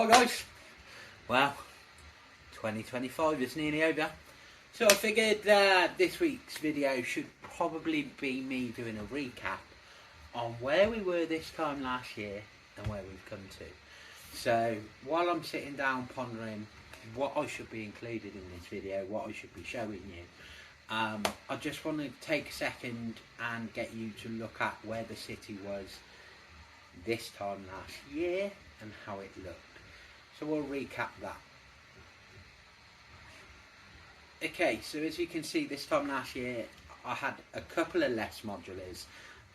Hi guys, well 2025 is nearly over, so I figured this week's video should probably be me doing a recap on where we were this time last year and where we've come to. So while I'm sitting down pondering what I should be included in this video, what I should be showing you, I just want to take a second and get you to look at where the city was this time last year and how it looked. So we'll recap that. Okay, so as you can see, this time last year I had a couple of less modulars,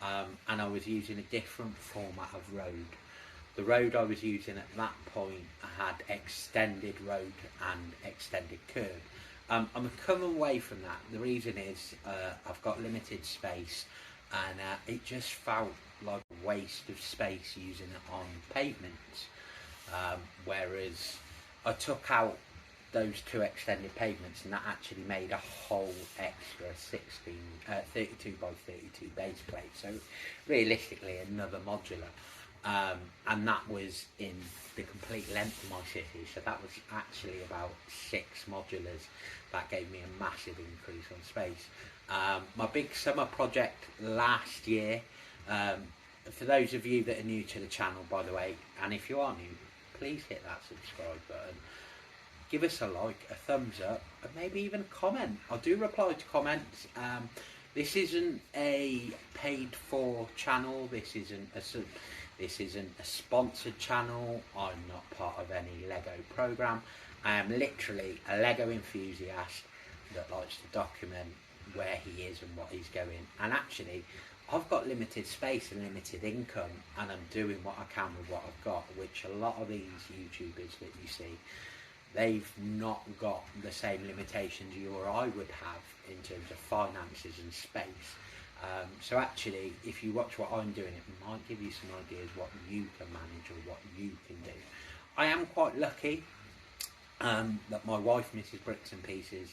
and I was using a different format of road. The road I was using at that point had extended road and extended curb. I'm coming away from that. The reason is I've got limited space, and it just felt like a waste of space using it on pavements. Whereas I took out those two extended pavements and that actually made a whole extra 32 by 32 base plate. So realistically another modular. And that was in the complete length of my city, so that was actually about 6 modulars. That gave me a massive increase on space. My big summer project last year, for those of you that are new to the channel, by the way, and if you are new, please hit that subscribe button, give us a like, a thumbs up, and maybe even a comment. I do reply to comments. This isn't a paid for channel, this isn't a sponsored channel. I'm not part of any LEGO program. I am literally a LEGO enthusiast that likes to document where he is and what he's going. And actually, I've got limited space and limited income, and I'm doing what I can with what I've got, which a lot of these YouTubers that you see, they've not got the same limitations you or I would have in terms of finances and space. So actually, if you watch what I'm doing, it might give you some ideas what you can manage or what you can do. I am quite lucky that my wife, Mrs. Bricks and Pieces,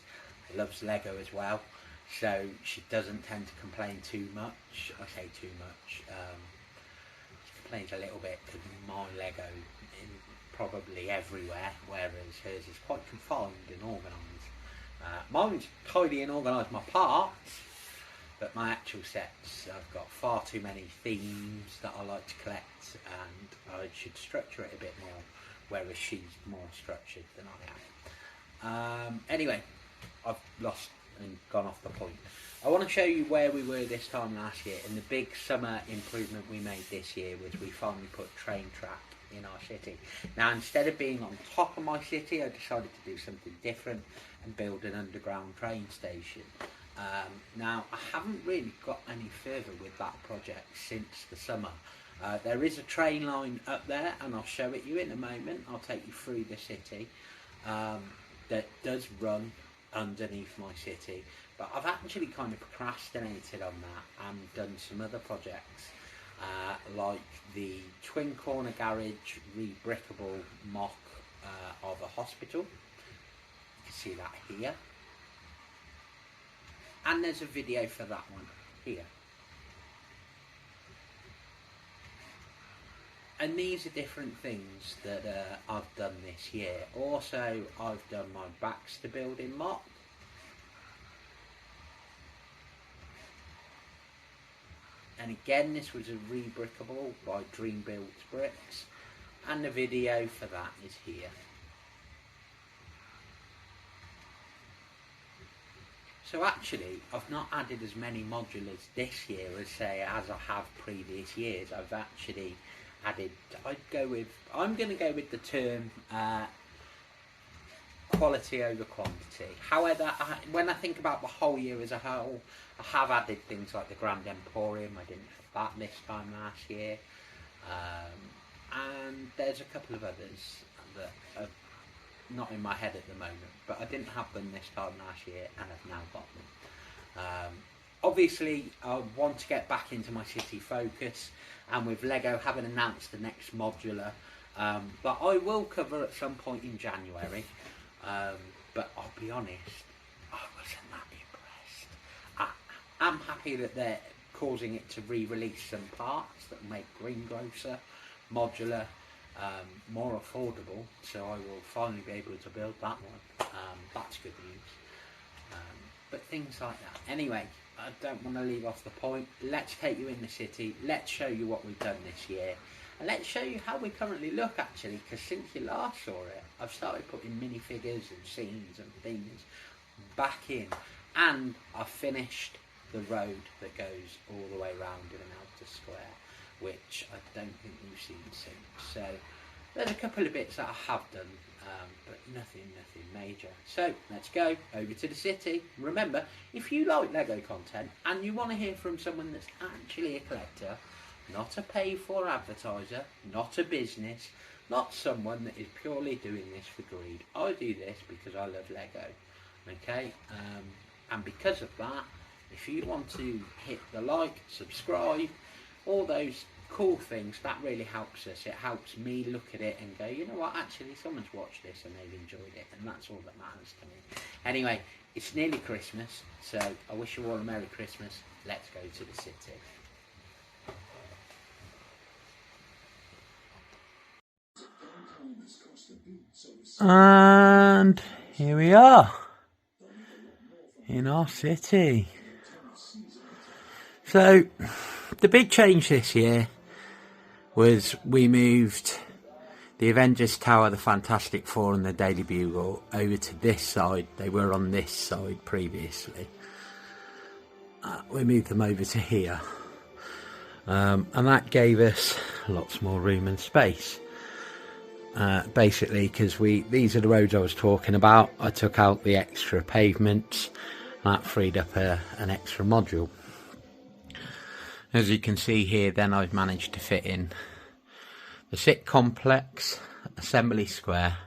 loves LEGO as well, so she doesn't tend to complain too much. I say too much. She complains a little bit because my LEGO is probably everywhere, whereas hers is quite confined and organised. Mine's tidy and organised, my parts, but my actual sets, I've got far too many themes that I like to collect, and I should structure it a bit more, whereas she's more structured than I am. Anyway, I've lost and gone off the point. I want to show you where we were this time last year, and the big summer improvement we made this year was we finally put train track in our city. Now, instead of being on top of my city, I decided to do something different and build an underground train station. Now, I haven't really got any further with that project since the summer. There is a train line up there, and I'll show it you in a moment. I'll take you through the city that does run underneath my city, but I've actually kind of procrastinated on that and done some other projects, like the twin corner garage rebrickable MOC of a hospital. You can see that here. And there's a video for that one here. And these are different things that I've done this year. Also, I've done my Baxter building MOC. And again, this was a rebrickable by Dream Built Bricks. And the video for that is here. So actually, I've not added as many modulars this year as as I have previous years. I've actually added, I'm going to go with the term quality over quantity. However, when I think about the whole year as a whole, I have added things like the Grand Emporium. I didn't have that this time last year. And there's a couple of others that are not in my head at the moment, but I didn't have them this time last year, and I've now got them. Obviously, I want to get back into my city focus, and with LEGO having announced the next modular, that I will cover at some point in January, but I'll be honest, I wasn't that impressed. I'm happy that they're causing it to re-release some parts that make greengrocer, modular, more affordable, so I will finally be able to build that one. That's good news. But things like that. Anyway, I don't want to leave off the point. Let's take you in the city. Let's show you what we've done this year. And let's show you how we currently look, actually, because since you last saw it, I've started putting minifigures and scenes and things back in. And I've finished the road that goes all the way around in an outer square, which I don't think you've seen since. So there's a couple of bits that I have done, but nothing major. So let's go over to the city. Remember, if you like LEGO content and you want to hear from someone that's actually a collector, not a paid-for advertiser, not a business, not someone that is purely doing this for greed. I do this because I love LEGO, okay? And because of that, if you want to hit the like, subscribe, all those cool things, that really helps us. It helps me look at it and go, you know what, actually someone's watched this and they've enjoyed it, and that's all that matters to me. Anyway, it's nearly Christmas, so I wish you all a Merry Christmas. Let's go to the city. And here we are in our city. So the big change this year was we moved the Avengers Tower, the Fantastic Four and the Daily Bugle over to this side. They were on this side previously. We moved them over to here, and that gave us lots more room and space. Basically, because these are the roads I was talking about. I took out the extra pavements, and that freed up an extra module. As you can see here, then I've managed to fit in the SIT complex, assembly square,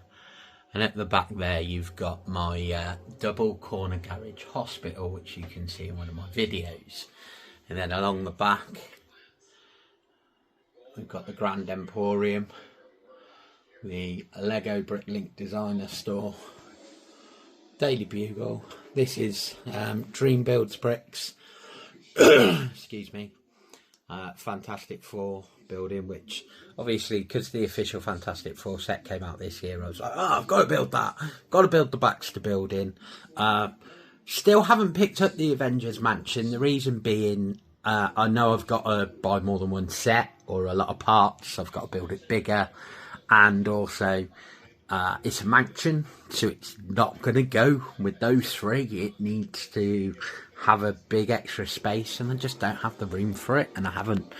and at the back there you've got my double corner garage hospital, which you can see in one of my videos. And then along the back we've got the Grand Emporium, the LEGO Bricklink Designer Store, Daily Bugle. This is Dream Builds Bricks. Excuse me. Fantastic Four building, which obviously because the official Fantastic Four set came out this year, I was like, oh, I've got to build that, got to build the Baxter building. Still haven't picked up the Avengers Mansion. The reason being, I know I've got to buy more than one set or a lot of parts. I've got to build it bigger, and also it's a mansion, so it's not going to go with those three. It needs to have a big extra space, and I just don't have the room for it, and I haven't,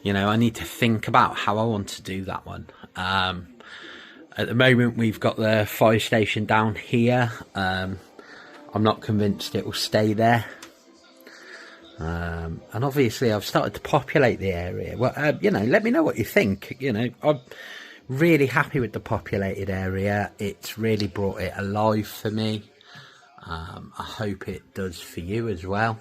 I need to think about how I want to do that one. At the moment we've got the fire station down here. I'm not convinced it will stay there, and obviously I've started to populate the area. Well, let me know what you think. I'm really happy with the populated area. It's really brought it alive for me. I hope it does for you as well.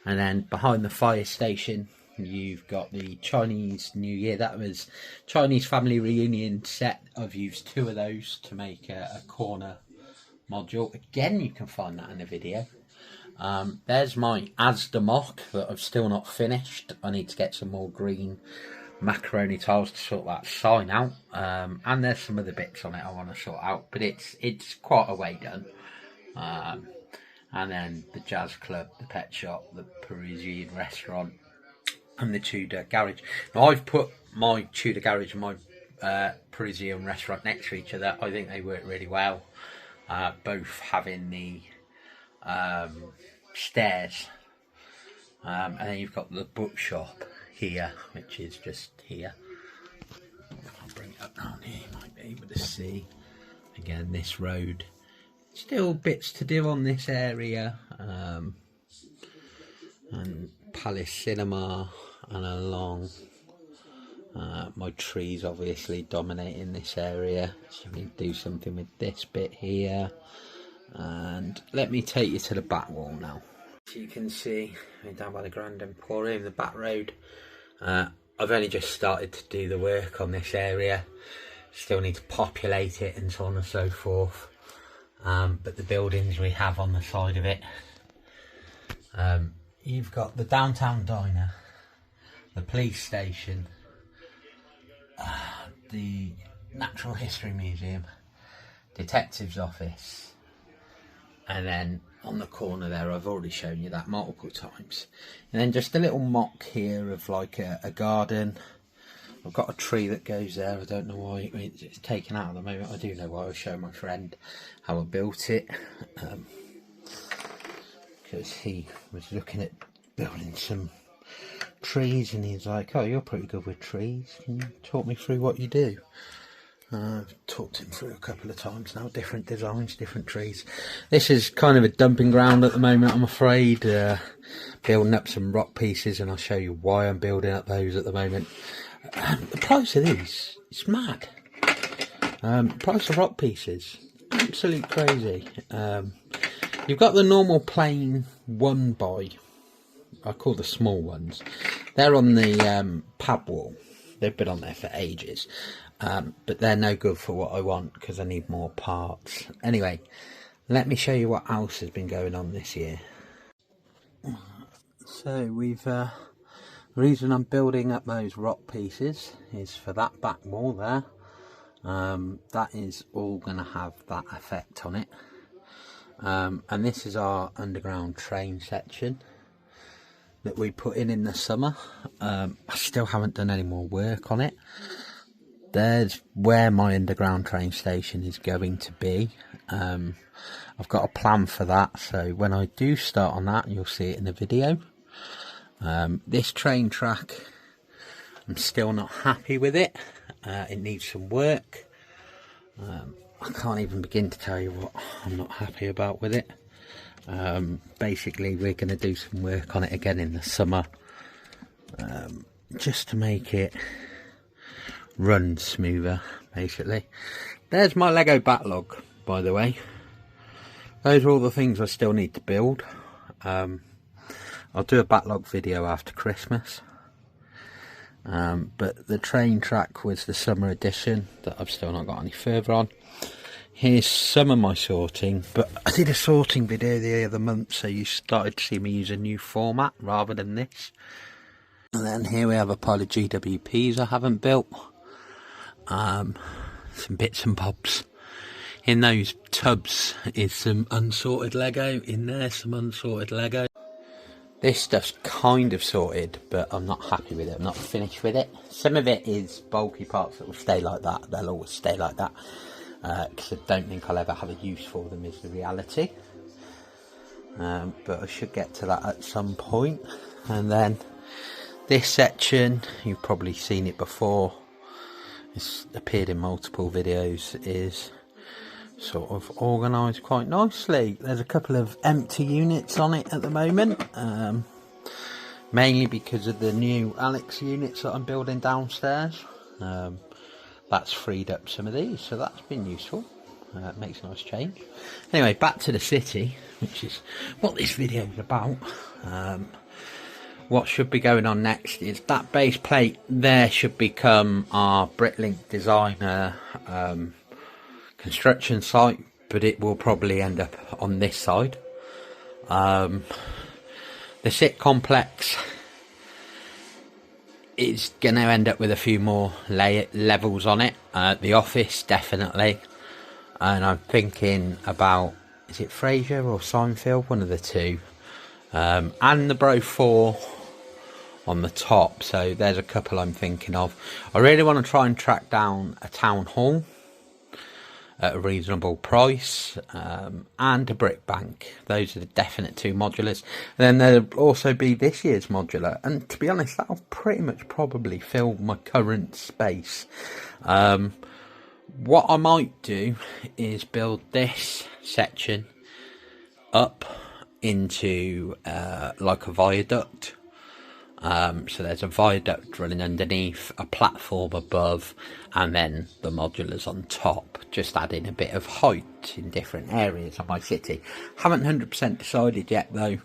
And then behind the fire station you've got the Chinese New Year. That was Chinese family reunion set. I've used 2 of those to make a corner module. Again, you can find that in the video. There's my Asda MOC that I've still not finished. I need to get some more green macaroni tiles to sort that sign out, and there's some other bits on it I want to sort out, but it's quite a way done. And then the jazz club, the pet shop, the Parisian restaurant, and the Tudor garage. Now I've put my Tudor garage and my Parisian restaurant next to each other. I think they work really well, both having the stairs, and then you've got the bookshop here, which is just here. I'll bring it up down here, you might be able to see again this road. Still bits to do on this area, and Palace Cinema, and along my trees obviously dominating this area, so we do something with this bit here. And let me take you to the back wall now. So you can see we're down by the Grand Emporium, the back road. I've only just started to do the work on this area, still need to populate it and so on and so forth. But the buildings we have on the side of it, you've got the downtown diner, the police station, the Natural History Museum, Detective's Office, and then on the corner there, I've already shown you that multiple times. And then just a little mock here of like a garden. I've got a tree that goes there. I don't know why it's taken out at the moment. I do know why. I was showing my friend how I built it, because he was looking at building some trees and he's like, oh, you're pretty good with trees, can you talk me through what you do? I've talked him through a couple of times now, different designs, different trees. This is kind of a dumping ground at the moment, I'm afraid. Building up some rock pieces, and I'll show you why I'm building up those at the moment. The price of these, it's mad. Price of rock pieces, absolute crazy. You've got the normal plain 1x, I call the small ones. They're on the pad wall. They've been on there for ages. But they're no good for what I want because I need more parts. Anyway, let me show you what else has been going on this year. So we've the reason I'm building up those rock pieces is for that back wall there. That is all going to have that effect on it. And this is our underground train section that we put in the summer. I still haven't done any more work on it. There's where my underground train station is going to be. I've got a plan for that, so when I do start on that, you'll see it in the video. This train track, I'm still not happy with it. It needs some work. I can't even begin to tell you what I'm not happy about with it. Basically, we're going to do some work on it again in the summer, just to make it run smoother. Basically, there's my Lego backlog, by the way. Those are all the things I still need to build. I'll do a backlog video after Christmas, but the train track was the summer edition that I've still not got any further on. Here's some of my sorting, but I did a sorting video the other month, so you started to see me use a new format rather than this. And then here we have a pile of GWPs I haven't built. Some bits and bobs. In those tubs is some unsorted Lego. In there, some unsorted Lego. This stuff's kind of sorted, but I'm not happy with it. I'm not finished with it. Some of it is bulky parts that will stay like that. They'll always stay like that. Because I don't think I'll ever have a use for them, is the reality. But I should get to that at some point. And then this section, you've probably seen it before, it's appeared in multiple videos, is sort of organised quite nicely. There's a couple of empty units on it at the moment, mainly because of the new Alex units that I'm building downstairs. That's freed up some of these, so that's been useful. Makes a nice change. Anyway, back to the city, which is what this video is about. What should be going on next is that base plate there should become our Bricklink designer construction site, but it will probably end up on this side. The sit complex is going to end up with a few more levels on it. The office, definitely. And I'm thinking about, is it Fraser or Seinfeld? One of the two. And the Bro 4 on the top. So there's a couple I'm thinking of. I really want to try and track down a town hall at a reasonable price, and a brick bank. Those are the definite two modulars. And then there'll also be this year's modular, and to be honest, that'll pretty much probably fill my current space. What I might do is build this section up into like a viaduct. So there's a viaduct running underneath, a platform above, and then the modulars on top, just adding a bit of height in different areas of my city. Haven't 100% decided yet though,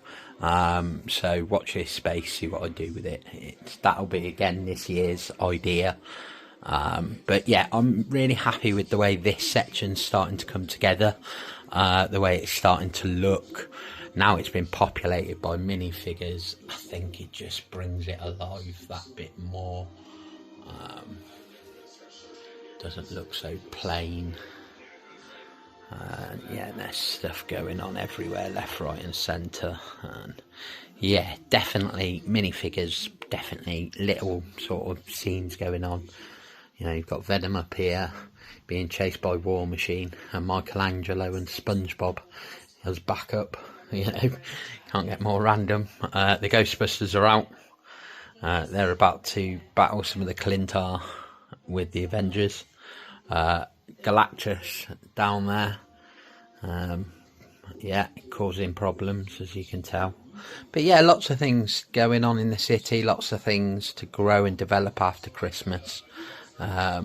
so watch this space, see what I do with it. That'll be again this year's idea. But yeah, I'm really happy with the way this section's starting to come together, the way it's starting to look. Now it's been populated by minifigures, I think it just brings it alive that bit more. doesn't look so plain. Yeah, there's stuff going on everywhere, left, right and centre. And yeah, definitely minifigures, definitely little sort of scenes going on. You know, you've got Venom up here being chased by War Machine, and Michelangelo and SpongeBob as backup. You know, can't get more random. The Ghostbusters are out. They're about to battle some of the Clintar with the Avengers. Galactus down there. Yeah, causing problems, as you can tell. But yeah, lots of things going on in the city, lots of things to grow and develop after Christmas. I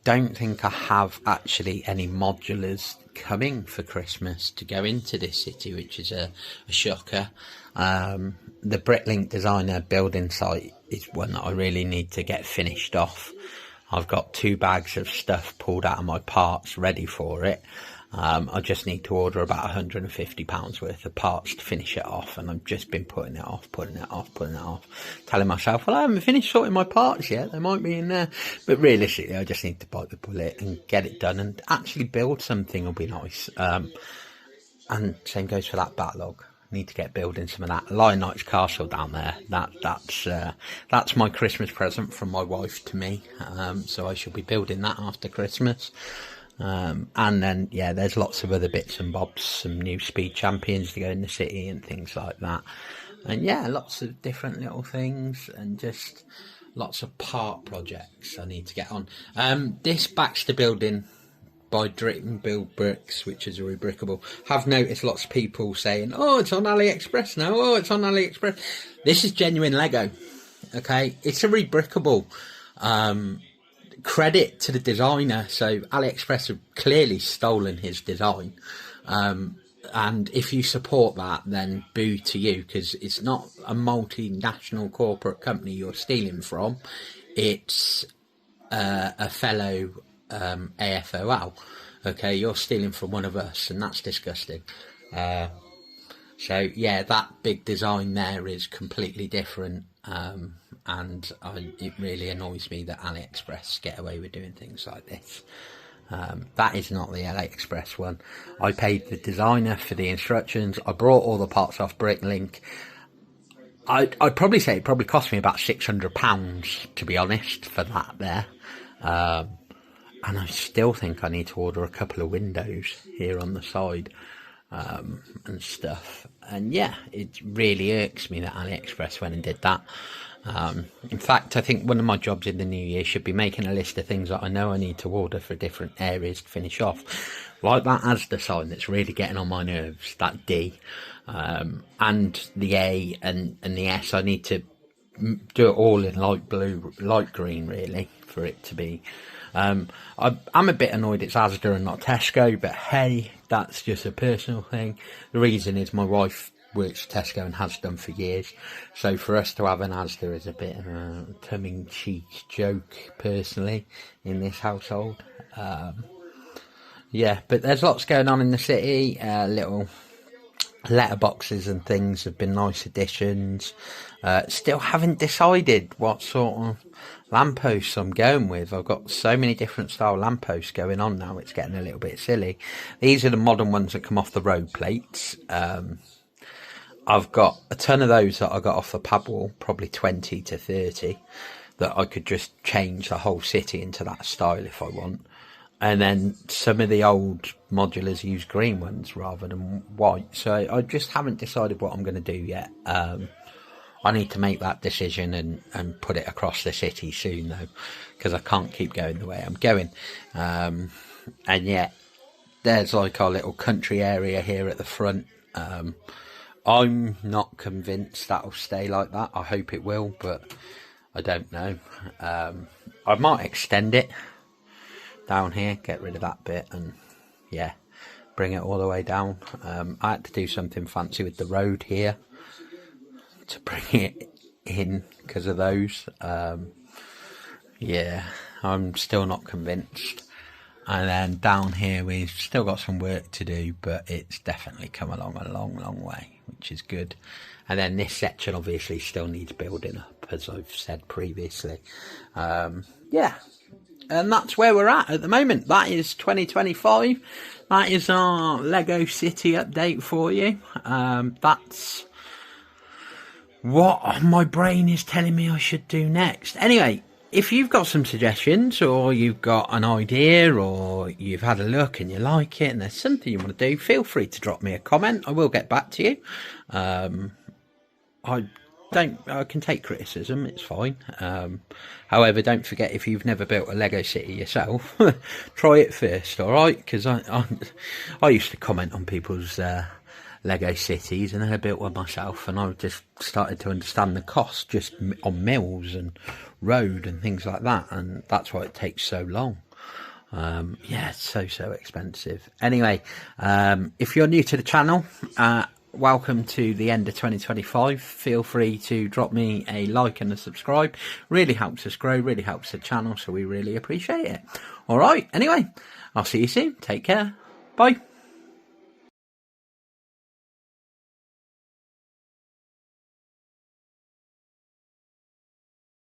don't think I have actually any modulars coming for Christmas to go into this city, which is a shocker. The Bricklink Designer building site is one that I really need to get finished off. I've got 2 bags of stuff pulled out of my parts ready for it. I just need to order about £150 worth of parts to finish it off, and I've just been putting it off, telling myself, well, I haven't finished sorting my parts yet, they might be in there. But realistically, I just need to bite the bullet and get it done, and actually build something will be nice. And same goes for that backlog. Need to get building some of that. Lion Knight's Castle down there, that's my Christmas present from my wife to me. So I shall be building that after Christmas. And then yeah, there's lots of other bits and bobs, some new speed champions to go in the city and things like that. And yeah, lots of different little things, and just lots of part projects I need to get on. This Baxter building by Drip and Build Bricks, which is a rebrickable. Have noticed lots of people saying, oh, it's on AliExpress now, oh, it's on AliExpress. This is genuine Lego, okay? It's a rebrickable. Credit to the designer. So AliExpress have clearly stolen his design. And if you support that, then boo to you, because it's not a multinational corporate company you're stealing from. It's a fellow AFOL. Okay, you're stealing from one of us, and that's disgusting. So yeah, that big design there is completely different, and it really annoys me that AliExpress get away with doing things like this. That is not the AliExpress one. I paid the designer for the instructions. I brought all the parts off Bricklink. I'd probably say it probably cost me about £600, to be honest, for that there. And I still think I need to order a couple of windows here on the side, and stuff. And yeah, it really irks me that AliExpress went and did that. In fact, I think one of my jobs in the new year should be making a list of things that I know I need to order for different areas to finish off. Like that Asda sign that's really getting on my nerves, that D, and the A and the S. I need to do it all in light blue, light green, really, for it to be. I'm a bit annoyed it's Asda and not Tesco, but hey, that's just a personal thing. The reason is my wife works Tesco and has done for years, so for us to have an Asda is a bit of a tongue-in-cheek joke, personally, in this household. Yeah, but there's lots going on in the city. Little letterboxes and things have been nice additions. Still haven't decided what sort of lampposts I'm going with. I've got so many different style lampposts going on now, it's getting a little bit silly. These are the modern ones that come off the road plates. I've got a ton of those that I got off the pub wall, probably 20 to 30, that I could just change the whole city into that style if I want. And then some of the old modulars use green ones rather than white. So I just haven't decided what I'm going to do yet. I need to make that decision and put it across the city soon, though, because I can't keep going the way I'm going. And yet, there's like our little country area here at the front. I'm not convinced that'll stay like that. I hope it will, but I don't know. I might extend it down here, get rid of that bit, and yeah, bring it all the way down. I had to do something fancy with the road here to bring it in because of those. Yeah, I'm still not convinced. And then down here we've still got some work to do, but it's definitely come along a long way, which is good. And then this section obviously still needs building up, as I've said previously. Yeah, and that's where we're at the moment. That is 2025. That is our LEGO City update for you. That's what my brain is telling me I should do next. Anyway, if you've got some suggestions, or you've got an idea, or you've had a look and you like it and there's something you want to do, feel free to drop me a comment. I will get back to you. I can take criticism, it's fine. However, don't forget, if you've never built a LEGO City yourself, try it first, alright? Because I used to comment on people's LEGO cities, and then I built one myself, and I just started to understand the cost just on mills and road and things like that, and that's why it takes so long. Yeah, it's so expensive. Anyway, if you're new to the channel, welcome to the end of 2025. Feel free to drop me a like and a subscribe. Really helps us grow, really helps the channel, so we really appreciate it. All right, anyway, I'll see you soon. Take care. Bye.